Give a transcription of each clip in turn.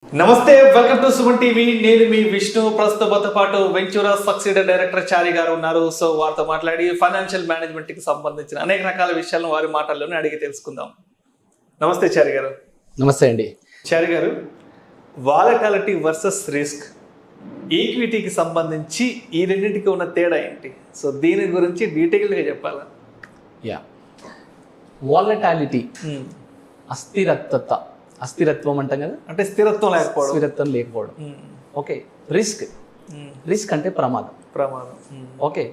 నమస్తే, welcome to Suman TV. నేను మీ విష్ణు. ప్రస్తుతంతో పాటు వెంచూరా సక్సీడర్ డైరెక్టర్ చారీ గారు ఉన్నారు. సో వారితో మాట్లాడి ఫైనాన్షియల్ మేనేజ్మెంట్ కి సంబంధించిన అనేక రకాల విషయాలను వారి మాటల్లోనే అడిగి తెలుసుకుందాం. నమస్తే చారీ గారు. నమస్తే అండి. చారీ గారు, వాలటాలిటీ వర్సెస్ రిస్క్, ఈక్విటీకి సంబంధించి ఈ రెండింటికి ఉన్న తేడా ఏంటి? సో దీని గురించి డీటెయిల్గా చెప్పాలా? వాలటాలిటీ అస్థిరత్వం అంటాం కదా, అంటే స్థిరత్వం లేకపోవడం. ఓకే. రిస్క్ అంటే ప్రమాదం. ఓకే.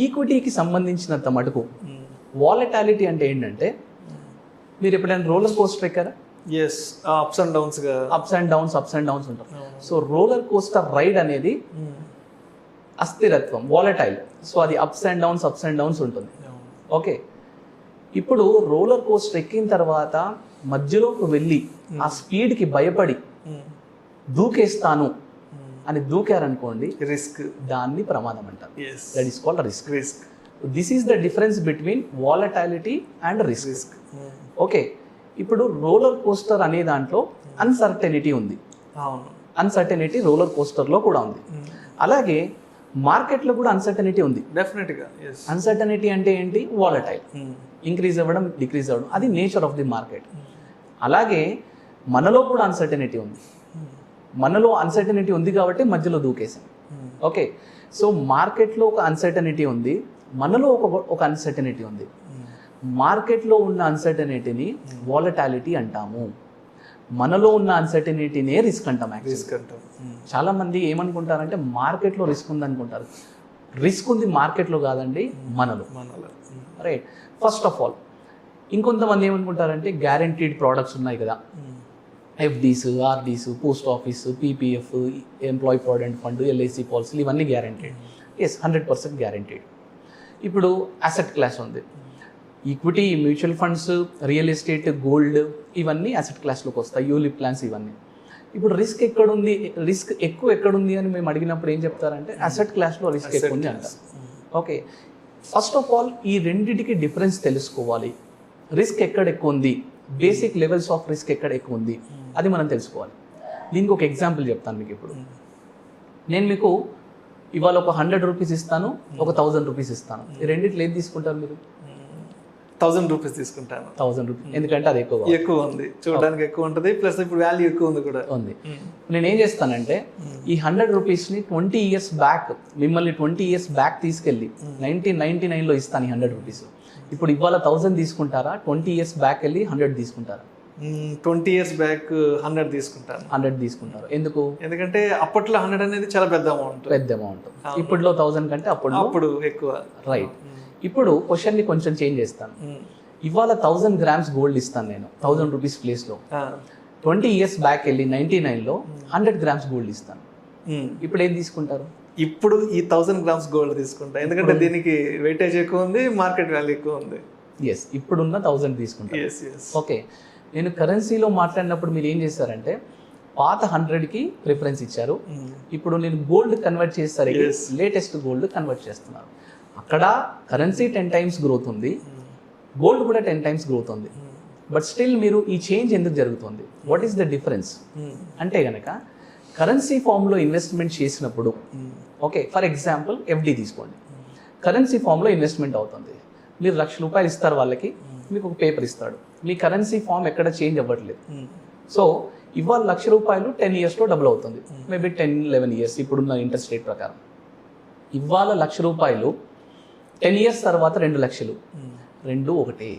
ఈక్విటీకి సంబంధించినంత మటుకు వాలటాలిటీ అంటే ఏంటంటే, మీరు ఎప్పుడైనా రోలర్ కోస్టర్ ఎక్కారా? అప్స్ అండ్ డౌన్స్ ఉంటాం. సో రోలర్ కోస్టర్ రైడ్ అనేది అస్థిరత్వం, వాలటైల్. సో అది అప్స్ అండ్ డౌన్స్ ఉంటుంది. ఓకే. ఇప్పుడు రోలర్ కోస్టర్ ఎక్కిన తర్వాత మధ్యలోకి వెళ్ళి ఆ స్పీడ్కి భయపడి దూకేస్తాను అని దూకారనుకోండి, దాన్ని ప్రమాదం అంటారు. That is called risk. This is the difference between volatility and risk. Okay. ఇప్పుడు రోలర్ కోస్టర్ అనే దాంట్లో అన్సర్టెనిటీ ఉంది. అన్సర్టెనిటీ రోలర్ కోస్టర్లో కూడా ఉంది. అలాగే మార్కెట్లో కూడా అన్సర్టెనిటీ ఉంది. డెఫినెట్గా. అన్సర్టెనిటీ అంటే ఏంటి? వాలటైల్, ఇంక్రీజ్ అవ్వడం, డిక్రీజ్ అవ్వడం, అది నేచర్ ఆఫ్ ది మార్కెట్. అలాగే మనలో కూడా అన్సర్టెనిటీ ఉంది. మనలో అన్సర్టెనిటీ ఉంది కాబట్టి మధ్యలో దూకేసాం. ఓకే. సో మార్కెట్లో ఒక అన్సర్టెనిటీ ఉంది, మనలో ఒక అన్సర్టెనిటీ ఉంది. మార్కెట్లో ఉన్న అన్సర్టెనిటీని వాలటాలిటీ అంటాము, మనలో ఉన్న అన్సర్టెనిటీనే రిస్క్ అంటాం. చాలా మంది ఏమనుకుంటారంటే మార్కెట్లో రిస్క్ ఉంది అనుకుంటారు. రిస్క్ ఉంది మార్కెట్లో కాదండి, మనలో. రైట్. ఫస్ట్ ఆఫ్ ఆల్, ఇంకొంతమంది ఏమనుకుంటారంటే గ్యారంటీడ్ ప్రోడక్ట్స్ ఉన్నాయి కదా, FDs, RDs, post office, PPF, employee provident fund, LIC పాలసీలు, ఇవన్నీ గ్యారంటీడ్. 100% గ్యారంటీడ్. ఇప్పుడు అసెట్ క్లాస్ ఉంది. Equity, mutual funds, real estate, gold, ఇవన్నీ అసెట్ క్లాస్లోకి వస్తాయి. యూలిప్ ప్లాన్స్ ఇవన్నీ. ఇప్పుడు రిస్క్ ఎక్కడుంది అని మేము అడిగినప్పుడు ఏం చెప్తారంటే అసెట్ క్లాస్లో రిస్క్ ఎక్కువ ఉంది అంటారు. ఓకే. ఫస్ట్ ఆఫ్ ఆల్ ఈ రెండింటికి డిఫరెన్స్ తెలుసుకోవాలి. రిస్క్ ఎక్కడ ఎక్కువ ఉంది, బేసిక్ లెవెల్స్ ఆఫ్ రిస్క్ ఎక్కడ ఎక్కువ ఉంది, అది మనం తెలుసుకోవాలి. దీనికి ఒక ఎగ్జాంపుల్ చెప్తాను మీకు. ఇప్పుడు నేను మీకు ఇవాళ ఒక 100 రూపీస్ ఇస్తాను, ఒక 1000 రూపీస్ ఇస్తాను. ఈ రెండిట్లో ఏది తీసుకుంటారు మీరు? 1000 రూపీస్ తీసుకుంటాను. 1000 రూపీస్, ఎందుకంటే అది ఎక్కువ ఉంది, చూడడానికి ఎక్కువ ఉంటుంది, ప్లస్ ఇప్పుడు వాల్యూ ఎక్కువ ఉంది కూడా ఉంది. నేను ఏం చేస్తానంటే ఈ 100 రూపీస్ని 20 years బ్యాక్, మిమ్మల్ని 20 years బ్యాక్ తీసుకెళ్ళి 1999లో ఇస్తాను ఈ 100 రూపీస్. ఇప్పుడు ఇవాళ 1000 తీసుకుంటారా, 20 years బ్యాక్ వెళ్ళి 100 తీసుకుంటారా? 20 years బ్యాక్ 100 తీసుకుంటారు. 100 తీసుకుంటారు. ఎందుకంటే అప్పట్లో 100 అనేది చాలా పెద్ద అమౌంట్. ఇప్పుడులో 1000 కంటే అప్పుడు ఎక్కువ. రైట్. ఇప్పుడు క్వశ్చన్ని కొంచెం చేంజ్ చేస్తాను. ఇవాళ 1000 grams గోల్డ్ ఇస్తాను నేను 1000 రూపీస్ ప్లేస్లో. 20 years బ్యాక్ వెళ్ళి 99లో 100 grams గోల్డ్ ఇస్తాను. ఇప్పుడు ఏం తీసుకుంటారు? ఇప్పుడు ఈ 1000 grams గోల్డ్ తీసుకుంటా, ఎందుకంటే దీనికి వెయిటేజ్ ఎక్కువ ఉంది, మార్కెట్ వాల్యూ ఎక్కువ ఉంది. ఇప్పుడున్న 1000 తీసుకుంటారు. ఓకే. నేను కరెన్సీలో మాట్లాడినప్పుడు మీరు ఏం చేస్తారంటే పాత 100కి ప్రిఫరెన్స్ ఇచ్చారు. ఇప్పుడు నేను గోల్డ్ కన్వర్ట్ చేసేసరికి లేటెస్ట్ గోల్డ్ కన్వర్ట్ చేస్తున్నారు. అక్కడ కరెన్సీ 10 times గ్రోత్ ఉంది, గోల్డ్ కూడా 10 times గ్రోత్ ఉంది. బట్ స్టిల్ మీరు ఈ చేంజ్ ఎందుకు జరుగుతుంది? వాట్ ఈస్ ద డిఫరెన్స్ అంటే కనుక కరెన్సీ ఫామ్లో ఇన్వెస్ట్మెంట్ చేసినప్పుడు, ఓకే, ఫర్ ఎగ్జాంపుల్ ఎఫ్డి తీసుకోండి. కరెన్సీ ఫామ్లో ఇన్వెస్ట్మెంట్ అవుతుంది. మీరు ₹1,00,000 ఇస్తారు వాళ్ళకి, మీకు ఒక పేపర్ ఇస్తాడు. మీ కరెన్సీ ఫామ్ ఎక్కడ చేంజ్ అవ్వట్లేదు. సో ఇవాళ ₹1,00,000 10 yearsలో డబుల్ అవుతుంది, మేబీ 10-11 years ఇప్పుడున్న ఇంట్రెస్ట్ రేట్ ప్రకారం. ఇవాళ ₹1,00,000 10 years తర్వాత 2,00,000, రెండు ఒకటే,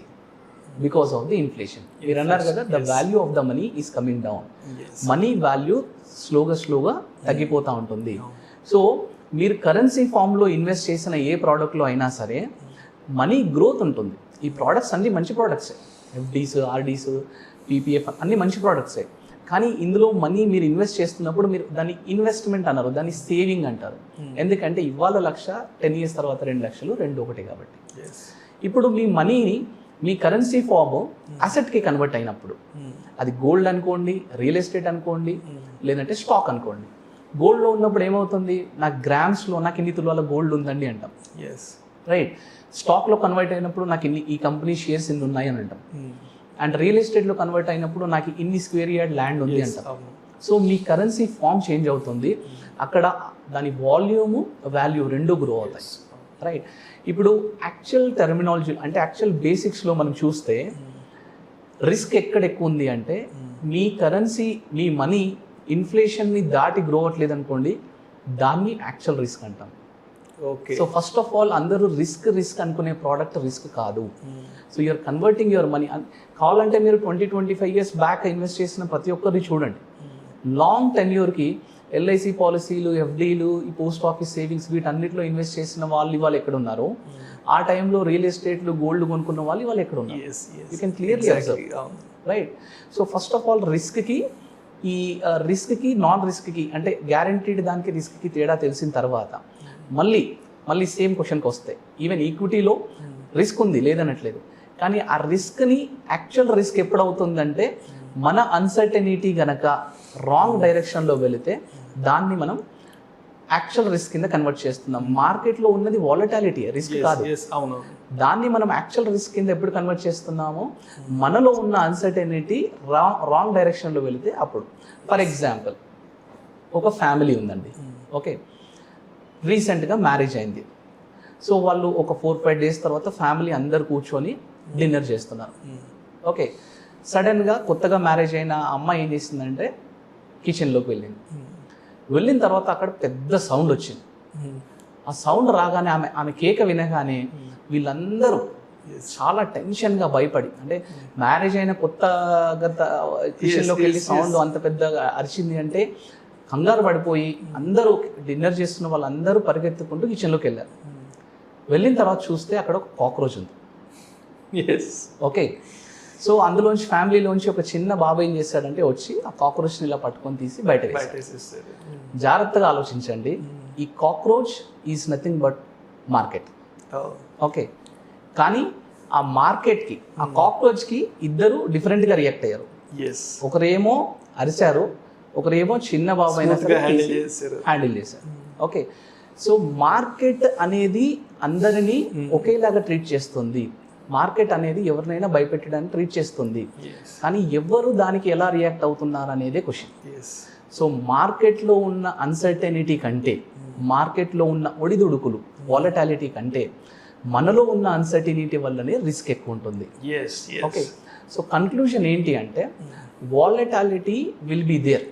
బికాస్ ఆఫ్ ది ఇన్ఫ్లేషన్. మీరు అన్నారు కదా, the value of the money is coming down. Money value స్లోగా తగ్గిపోతూ ఉంటుంది. సో మీరు కరెన్సీ ఫామ్లో ఇన్వెస్ట్ చేసిన ఏ ప్రోడక్ట్లో అయినా సరే మనీ గ్రోత్ ఉంటుంది. ఈ ప్రోడక్ట్స్ అన్ని మంచి ప్రోడక్ట్సే, ఎఫ్డీస్, ఆర్డీస్, పీపీఎఫ్ అన్ని మంచి ప్రోడక్ట్సే. కానీ ఇందులో మనీ మీరు ఇన్వెస్ట్ చేస్తున్నప్పుడు మీరు దాన్ని ఇన్వెస్ట్మెంట్ అన్నారు, దాన్ని సేవింగ్ అంటారు. ఎందుకంటే ఇవాళ 1,00,000, 10 years తర్వాత 2,00,000, రెండు ఒకటి కాబట్టి. ఇప్పుడు మీ మనీని మీ కరెన్సీ ఫామ్ అసెట్కి కన్వర్ట్ అయినప్పుడు, అది గోల్డ్ అనుకోండి, రియల్ ఎస్టేట్ అనుకోండి, లేదంటే స్టాక్ అనుకోండి. గోల్డ్లో ఉన్నప్పుడు ఏమవుతుంది, నాకు గ్రామ్స్లో నాకు ఇన్ని తులాల గోల్డ్ ఉందండి అంటాం. రైట్. స్టాక్లో కన్వర్ట్ అయినప్పుడు నాకు ఈ కంపెనీ షేర్స్ ఇన్ని ఉన్నాయి అని అంటాం. అండ్ రియల్ ఎస్టేట్లో కన్వర్ట్ అయినప్పుడు నాకు ఇన్ని స్క్వేర్ యార్డ్ ల్యాండ్ ఉంది అంటాం. సో మీ కరెన్సీ ఫామ్ చేంజ్ అవుతుంది, అక్కడ దాని వాల్యూము వాల్యూ రెండు గ్రో అవుతాయి, రైట్? ఇప్పుడు యాక్చువల్ టెర్మినాలజీ అంటే యాక్చువల్ బేసిక్స్లో మనం చూస్తే రిస్క్ ఎక్కడ ఎక్కువ ఉంది అంటే మీ కరెన్సీ మీ మనీ ఇన్ఫ్లేషన్ని దాటి గ్రో అవ్వట్లేదు అనుకోండి, దాన్ని యాక్చువల్ రిస్క్ అంటాం. Okay. So first of all అందరూ రిస్క్ అనుకునే ప్రోడక్ట్ రిస్క్ కాదు. So you are converting your money. కావాలంటే మీరు 20-25 ఇయర్స్ బ్యాక్ ఇన్వెస్ట్ చేసిన ప్రతి ఒక్కరిని చూడండి, లాంగ్ టెన్యూర్కి ఎల్ఐసి పాలసీలు, ఎఫ్డీలు, ఈ పోస్ట్ ఆఫీస్ సేవింగ్స్ వీటన్నిటిలో ఇన్వెస్ట్ చేసిన వాళ్ళు ఇవాళ ఎక్కడ ఉన్నారు, ఆ టైంలో రియల్ ఎస్టేట్లు గోల్డ్ కొనుక్కున్న వాళ్ళు ఇవాళ ఎక్కడ ఉన్నారు, you can clearly observe, right? So first of all రిస్క్కి నాన్ రిస్క్కి అంటే గ్యారంటీడ్ దానికి రిస్క్కి తేడా తెలిసిన తర్వాత మళ్ళీ సేమ్ క్వశ్చన్కి వస్తాయి. ఈవెన్ ఈక్విటీలో రిస్క్ ఉంది లేదనట్లేదు, కానీ ఆ రిస్క్ని యాక్చువల్ రిస్క్ ఎప్పుడవుతుందంటే మన అన్సర్టనిటీ గనక రాంగ్ డైరెక్షన్లో వెళితే దాన్ని మనం యాక్చువల్ రిస్క్ కింద కన్వర్ట్ చేస్తున్నాం. మార్కెట్లో ఉన్నది వాలటాలిటీ, రిస్క్ కాదు. దాన్ని మనం యాక్చువల్ రిస్క్ కింద ఎప్పుడు కన్వర్ట్ చేస్తున్నామో మనలో ఉన్న అన్సర్టనిటీ రాంగ్ డైరెక్షన్లో వెళితే అప్పుడు. ఫర్ ఎగ్జాంపుల్, ఒక ఫ్యామిలీ ఉందండి, ఓకే, రీసెంట్గా మ్యారేజ్ అయింది. సో వాళ్ళు ఒక 4-5 డేస్ తర్వాత ఫ్యామిలీ అందరు కూర్చొని డిన్నర్ చేస్తున్నారు, ఓకే. సడన్గా కొత్తగా మ్యారేజ్ అయిన అమ్మాయి ఏం చేసిందంటే కిచెన్లోకి వెళ్ళిన తర్వాత అక్కడ పెద్ద సౌండ్ వచ్చింది. ఆ సౌండ్ రాగానే ఆమె కేక వినగానే వీళ్ళందరూ చాలా టెన్షన్గా భయపడి, అంటే మ్యారేజ్ అయిన కొత్తగా కిచెన్లోకి వెళ్ళి సౌండ్ అంత పెద్దగా అరిచింది అంటే కంగారు పడిపోయి అందరూ డిన్నర్ చేస్తున్న వాళ్ళందరూ పరిగెత్తుకుంటూ కిచెన్లోకి వెళ్ళిన తర్వాత చూస్తే అక్కడ ఒక కాక్రోచ్ ఉంది, ఓకే. సో అందులోంచి ఫ్యామిలీలోంచి ఒక చిన్న బాబు ఏం చేశాడంటే వచ్చి ఆ కాక్రోచ్ని ఇలా పట్టుకొని తీసి బయట వేసాడు. జాగ్రత్తగా ఆలోచించండి, ఈ cockroach is nothing but market, okay. కానీ ఆ మార్కెట్కి ఆ కాక్రోచ్కి ఇద్దరు డిఫరెంట్గా రియాక్ట్ అయ్యారు. ఒకరేమో అరిచారు, ఒకరేమో చిన్న బాబు అయినా హ్యాండిల్ చేశారు, ఓకే. సో మార్కెట్ అనేది అందరినీ ఒకేలాగా ట్రీట్ చేస్తుంది, మార్కెట్ అనేది ఎవరినైనా భయపెట్టడానికి ట్రీట్ చేస్తుంది, కానీ ఎవరు దానికి ఎలా రియాక్ట్ అవుతున్నారు అనేదే క్వశ్చన్. సో మార్కెట్లో ఉన్న అన్సర్టనిటీ కంటే, మార్కెట్లో ఉన్న ఒడిదుడుకులు వాలటాలిటీ కంటే మనలో ఉన్న అన్సర్టనిటీ వల్లనే రిస్క్ ఎక్కువ ఉంటుంది, ఓకే. సో కన్క్లూజన్ ఏంటి అంటే volatility will be there.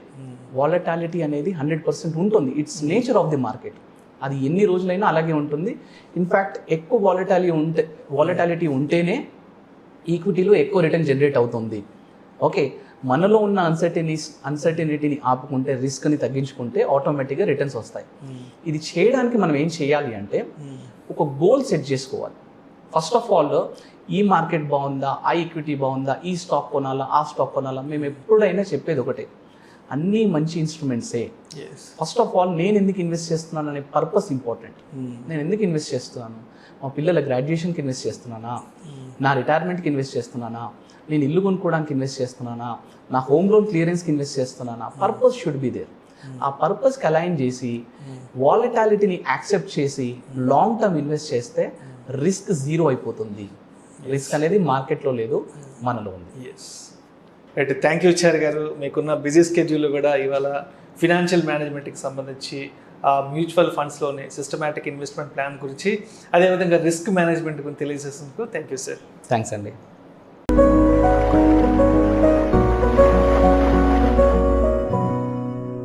Volatility అనేది 100% ఉంటుంది, it's nature of the market. అది ఎన్ని రోజులైనా అలాగే ఉంటుంది. ఇన్ఫ్యాక్ట్ ఎక్కువ వాలటాలిటీ ఉంటేనే ఎక్కువ రిటర్న్ జనరేట్ అవుతుంది, ఓకే. మనలో ఉన్న అన్సర్టనిటీని ఆపుకుంటే, రిస్క్ని తగ్గించుకుంటే ఆటోమేటిక్గా రిటర్న్స్ వస్తాయి. ఇది చేయడానికి మనం ఏం చేయాలి అంటే ఒక గోల్ సెట్ చేసుకోవాలి. ఫస్ట్ ఆఫ్ ఆల్ ఈ మార్కెట్ బాగుందా, ఆ ఈక్విటీ బాగుందా, ఈ స్టాక్ కొనాలా, ఆ స్టాక్ కొనాలా, మేము ఎప్పుడైనా చెప్పేది ఒకటే, అన్నీ మంచి ఇన్స్ట్రుమెంట్సే. ఫస్ట్ ఆఫ్ ఆల్ నేను ఎందుకు ఇన్వెస్ట్ చేస్తున్నాను అనే పర్పస్ ఇంపార్టెంట్. నేను ఎందుకు ఇన్వెస్ట్ చేస్తున్నాను? మా పిల్లల గ్రాడ్యుయేషన్కి ఇన్వెస్ట్ చేస్తున్నానా, నా రిటైర్మెంట్కి ఇన్వెస్ట్ చేస్తున్నానా, నేను ఇల్లు కొనుక్కోవడానికి ఇన్వెస్ట్ చేస్తున్నానా, నా హోమ్ లోన్ క్లియరెన్స్కి ఇన్వెస్ట్ చేస్తున్నానా? Purpose should be there. ఆ పర్పస్కి అలైన్ చేసి వాలటాలిటీని యాక్సెప్ట్ చేసి లాంగ్ టర్మ్ ఇన్వెస్ట్ చేస్తే రిస్క్ జీరో అయిపోతుంది. రిస్క్ అనేది మార్కెట్లో లేదు, మనలో ఉంది. రైట్, థ్యాంక్ యూ చారి గారు. మీకున్న బిజీ స్కెడ్యూల్ కూడా ఇవాళ ఫినాన్షియల్ మేనేజ్మెంట్కి సంబంధించి మ్యూచువల్ ఫండ్స్లోని సిస్టమాటిక్ ఇన్వెస్ట్మెంట్ ప్లాన్ గురించి, అదేవిధంగా రిస్క్ మేనేజ్మెంట్ గురించి తెలియజేసేందుకు థ్యాంక్ యూ సార్. థ్యాంక్స్ అండి.